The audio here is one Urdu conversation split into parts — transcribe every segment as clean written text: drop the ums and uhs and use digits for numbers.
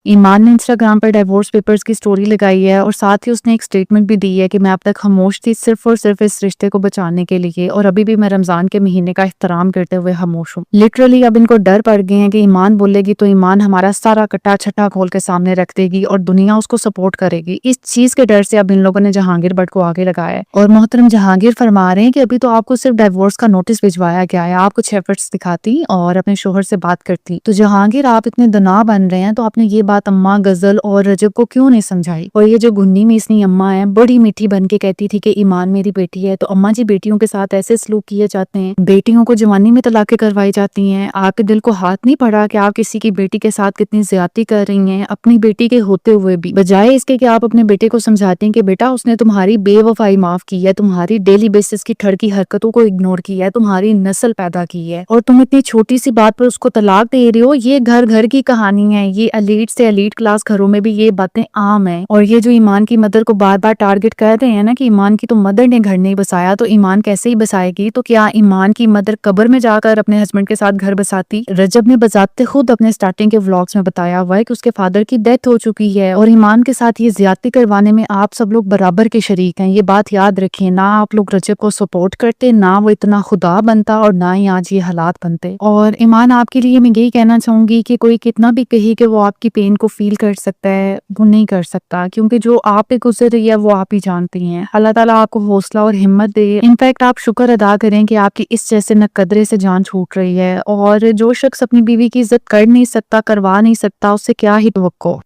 ایمان نے انسٹاگرام پر ڈائیورس پیپرز کی سٹوری لگائی ہے اور ساتھ ہی اس نے ایک سٹیٹمنٹ بھی دی ہے کہ میں اب تک خاموش تھی صرف اور صرف اس رشتے کو بچانے کے لیے، اور ابھی بھی میں رمضان کے مہینے کا احترام کرتے ہوئے خاموش ہوں۔ لٹرلی اب ان کو ڈر پڑ گئے ہیں کہ ایمان بولے گی تو ایمان ہمارا سارا کٹا چھٹا کھول کے سامنے رکھ دے گی اور دنیا اس کو سپورٹ کرے گی۔ اس چیز کے ڈر سے اب ان لوگوں نے جہانگیر بٹ کو آگے لگایا ہے، اور محترم جہانگیر فرما رہے ہیں کہ ابھی تو آپ کو صرف ڈائیورس کا نوٹس بھجوایا گیا ہے، آپ کچھ ایفرٹس دکھاتی اور اپنے شوہر سے بات کرتی تو جہانگیر آپ اتنے دنا بن رہے ہیں تو آپ نے یہ بات اماں غزل اور رجب کو کیوں نہیں سمجھائی؟ اور یہ جو گنی میسنی اماں ہیں بڑی میٹھی بن کے کہتی تھی کہ ایمان میری بیٹی ہے، تو اماں جی بیٹیوں کے ساتھ ایسے سلوک کیے جاتے ہیں، بیٹیوں کو جوانی میں طلاقیں کروائی جاتی ہیں، آپ کے دل کو ہاتھ نہیں پڑا کہ آپ کسی کی بیٹی کے ساتھ کتنی زیادتی کر رہی ہیں اپنی بیٹی کے ہوتے ہوئے بھی، بجائے اس کے کہ آپ اپنے بیٹے کو سمجھاتے ہیں کہ بیٹا اس نے تمہاری بے وفائی معاف کی ہے، تمہاری ڈیلی بیسس کی ٹھڑکی حرکتوں کو اگنور کیا ہے، تمہاری نسل پیدا کی ہے، اور تم اتنی چھوٹی سی بات پر اس کو طلاق دے رہے ہو۔ یہ گھر گھر کی کہانی ہے، یہ ایلیٹ سے ایلیٹ کلاس گھروں میں بھی یہ باتیں عام ہیں، اور یہ جو ایمان کی مدر کو بار بار ٹارگٹ کر رہے ہیں نا کہ ایمان کی تو مدر نے گھر نہیں بسایا تو ایمان کیسے ہی بسائے گی، تو کیا ایمان کی مدر قبر میں جا کر اپنے ہسبینڈ کے ساتھ گھر بساتی؟ رجب نے بذات خود اپنے سٹارٹنگ کے ولاگز میں بتایا ہوا ہے کہ اس کے فادر کی ڈیتھ ہو چکی ہے، اور ایمان کے ساتھ یہ زیادتی کروانے میں آپ سب لوگ برابر کے شریک ہیں۔ یہ بات یاد رکھیں، نہ آپ لوگ رجب کو سپورٹ کرتے، نہ وہ اتنا خدا بنتا، اور نہ ہی آج یہ حالات بنتے۔ اور ایمان آپ کے لیے میں یہی کہنا چاہوں گی کہ کوئی کتنا بھی کہے کہ وہ آپ کی پین کو فیل کر سکتا ہے، وہ نہیں کر سکتا، کیونکہ جو آپ پہ گزر رہی ہے وہ آپ ہی جانتی ہیں۔ اللہ تعالیٰ آپ کو حوصلہ اور ہمت دے، انفیکٹ آپ شکر ادا کریں کہ آپ کی اس جیسے نہ قدرے سے جان چھوٹ رہی ہے، اور جو شخص اپنی بیوی کی عزت کر نہیں سکتا، کروا نہیں سکتا، اس سے کیا ہی توقع۔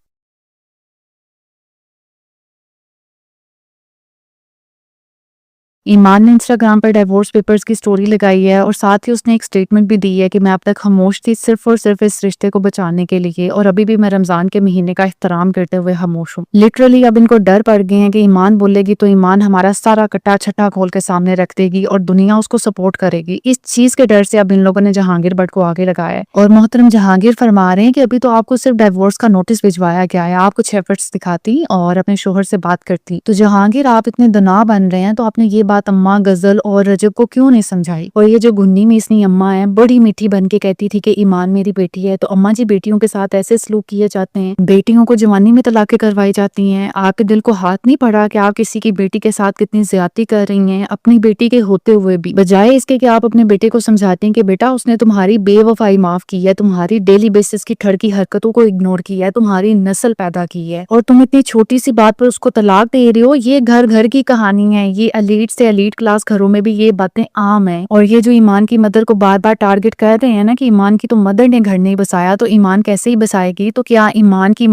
ایمان نے انسٹاگرام پر ڈائیورس پیپرز کی سٹوری لگائی ہے اور ساتھ ہی اس نے ایک سٹیٹمنٹ بھی دی ہے کہ میں اب تک خاموش تھی صرف اور صرف اس رشتے کو بچانے کے لیے، اور ابھی بھی میں رمضان کے مہینے کا احترام کرتے ہوئے خاموش ہوں۔ لٹرلی اب ان کو ڈر پڑ گئے ہیں کہ ایمان بولے گی تو ایمان ہمارا سارا کٹا چھٹا کھول کے سامنے رکھ دے گی اور دنیا اس کو سپورٹ کرے گی۔ اس چیز کے ڈر سے اب ان لوگوں نے جہانگیر بٹ کو آگے لگایا ہے، اور محترم جہانگیر فرما رہے ہیں کہ ابھی تو آپ کو صرف ڈائیورس کا نوٹس بھجوایا گیا ہے، آپ کچھ ایفرٹس دکھاتی اور اپنے شوہر سے بات کرتی تو جہانگیر آپ اتنے دنا بن رہے ہیں تو آپ نے یہ بات اماں غزل اور رجب کو کیوں نہیں سمجھائی؟ اور یہ جو گنی میسنی اماں ہیں بڑی میٹھی بن کے کہتی تھی کہ ایمان میری بیٹی ہے، تو اماں جی بیٹیوں کے ساتھ ایسے سلوک کیے جاتے ہیں، بیٹیوں کو جوانی میں طلاقیں کروائی جاتی ہیں، آپ کے دل کو ہاتھ نہیں پڑا کہ آپ کسی کی بیٹی کے ساتھ کتنی زیادتی کر رہی ہیں اپنی بیٹی کے ہوتے ہوئے بھی، بجائے اس کے کہ آپ اپنے بیٹے کو سمجھاتے ہیں کہ بیٹا اس نے تمہاری بے وفائی معاف کی ہے، تمہاری ڈیلی بیسس کی ٹھڑکی حرکتوں کو اگنور کیا ہے، تمہاری نسل پیدا کی ہے، اور تم اتنی چھوٹی سی بات پر اس کو طلاق دے رہے ہو۔ یہ گھر گھر کی کہانی ہے، یہ ایلیٹ سے ایلیٹ کلاس گھروں میں بھی یہ باتیں عام ہیں، اور یہ جو ایمان کی مدر کو بار بار ٹارگٹ کر رہے ہیں نا کہ ایمان کی تو مدر نے گھر نہیں بسایا تو ایمان کیسے ہی بسائے گی، تو کیا ایمان کی